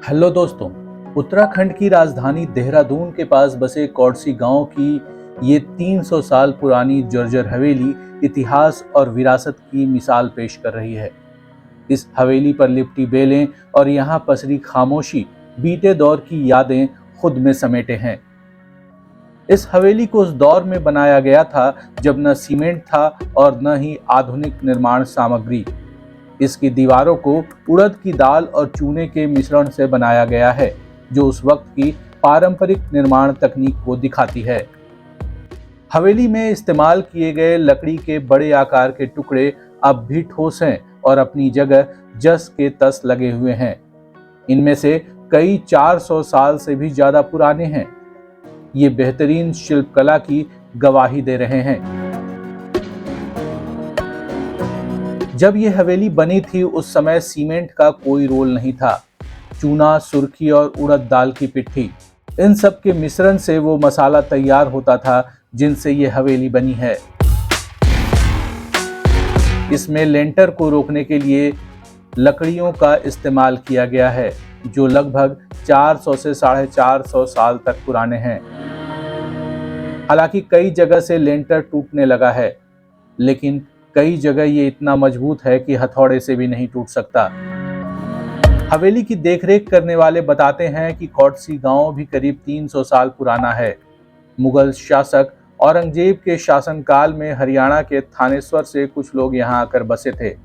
Hello दोस्तों। उत्तराखंड की राजधानी देहरादून के पास बसे कौड़सी गांव की ये 300 साल पुरानी जर्जर हवेली इतिहास और विरासत की मिसाल पेश कर रही है। इस हवेली पर लिपटी बेलें और यहाँ पसरी खामोशी बीते दौर की यादें खुद में समेटे हैं। इस हवेली को उस दौर में बनाया गया था जब न सीमेंट था और न ही आधुनिक निर्माण सामग्री। इसकी दीवारों को उड़द की दाल और चूने के मिश्रण से बनाया गया है, जो उस वक्त की पारंपरिक निर्माण तकनीक को दिखाती है। हवेली में इस्तेमाल किए गए लकड़ी के बड़े आकार के टुकड़े अब भी ठोस हैं और अपनी जगह जस के तस लगे हुए हैं। इनमें से कई 400 साल से भी ज्यादा पुराने हैं। ये बेहतरीन शिल्पकला की गवाही दे रहे हैं। जब ये हवेली बनी थी उस समय सीमेंट का कोई रोल नहीं था। चूना, सुर्खी और उड़द दाल की पिट्ठी, इन सब के मिश्रण से वो मसाला तैयार होता था जिनसे ये हवेली बनी है। इसमें लेंटर को रोकने के लिए लकड़ियों का इस्तेमाल किया गया है, जो लगभग 400 से 450 साल तक पुराने हैं। हालांकि कई जगह से लेंटर टूटने लगा है, लेकिन कई जगह ये इतना मजबूत है कि हथौड़े से भी नहीं टूट सकता। हवेली की देखरेख करने वाले बताते हैं कि कौड़सी गांव भी करीब 300 साल पुराना है। मुगल शासक औरंगजेब के शासनकाल में हरियाणा के थानेश्वर से कुछ लोग यहाँ आकर बसे थे।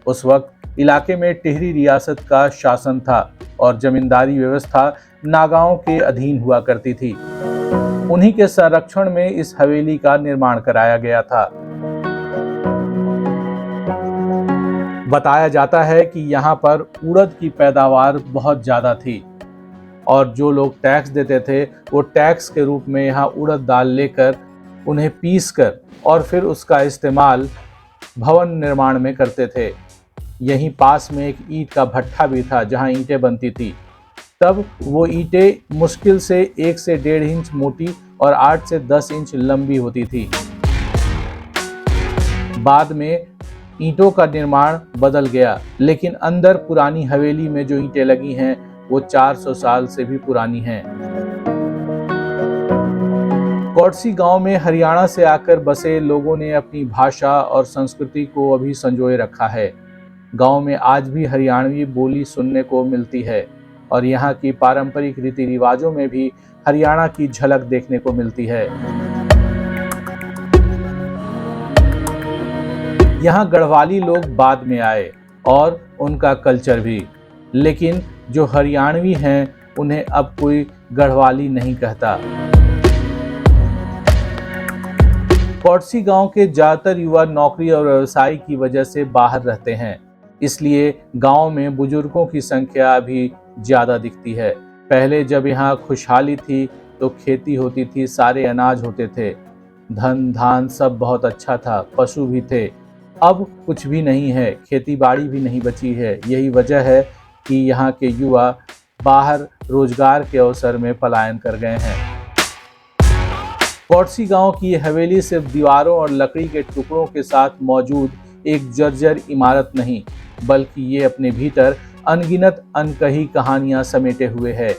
उस वक्त इलाके में टिहरी रियासत का शासन था और जमींदारी व्यवस्था नागाओं के अधीन हुआ करती थी। उन्हीं के संरक्षण में इस हवेली का निर्माण कराया गया था। बताया जाता है कि यहाँ पर उड़द की पैदावार बहुत ज़्यादा थी और जो लोग टैक्स देते थे वो टैक्स के रूप में यहाँ उड़द दाल लेकर उन्हें पीसकर और फिर उसका इस्तेमाल भवन निर्माण में करते थे। यहीं पास में एक ईंट का भट्ठा भी था जहाँ ईंटें बनती थी। तब वो ईंटें मुश्किल से 1 से 1.5 इंच मोटी और 8 से 10 इंच लंबी होती थी। बाद में ईंटों का निर्माण बदल गया, लेकिन अंदर पुरानी हवेली में जो ईंटें लगी हैं वो 400 साल से भी पुरानी हैं। कौड़सी गांव में हरियाणा से आकर बसे लोगों ने अपनी भाषा और संस्कृति को अभी संजोए रखा है। गांव में आज भी हरियाणवी बोली सुनने को मिलती है और यहाँ की पारंपरिक रीति रिवाजों में भी हरियाणा की झलक देखने को मिलती है। यहाँ गढ़वाली लोग बाद में आए और उनका कल्चर भी, लेकिन जो हरियाणवी हैं उन्हें अब कोई गढ़वाली नहीं कहता। कौड़सी गांव के ज्यादातर युवा नौकरी और व्यवसाय की वजह से बाहर रहते हैं, इसलिए गांव में बुजुर्गों की संख्या अभी ज्यादा दिखती है। पहले जब यहाँ खुशहाली थी तो खेती होती थी, सारे अनाज होते थे, धन धान सब बहुत अच्छा था, पशु भी थे। अब कुछ भी नहीं है, खेती बाड़ी भी नहीं बची है। यही वजह है कि यहाँ के युवा बाहर रोजगार के अवसर में पलायन कर गए हैं। कौड़सी गांव की हवेली सिर्फ दीवारों और लकड़ी के टुकड़ों के साथ मौजूद एक जर्जर इमारत नहीं, बल्कि ये अपने भीतर अनगिनत अनकही कहानियां समेटे हुए है।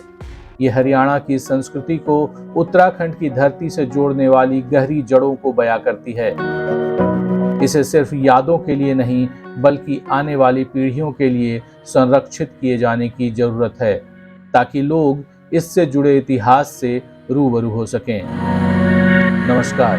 ये हरियाणा की संस्कृति को उत्तराखंड की धरती से जोड़ने वाली गहरी जड़ों को बयां करती है। इसे सिर्फ यादों के लिए नहीं, बल्कि आने वाली पीढ़ियों के लिए संरक्षित किए जाने की जरूरत है, ताकि लोग इससे जुड़े इतिहास से रूबरू हो सकें। नमस्कार।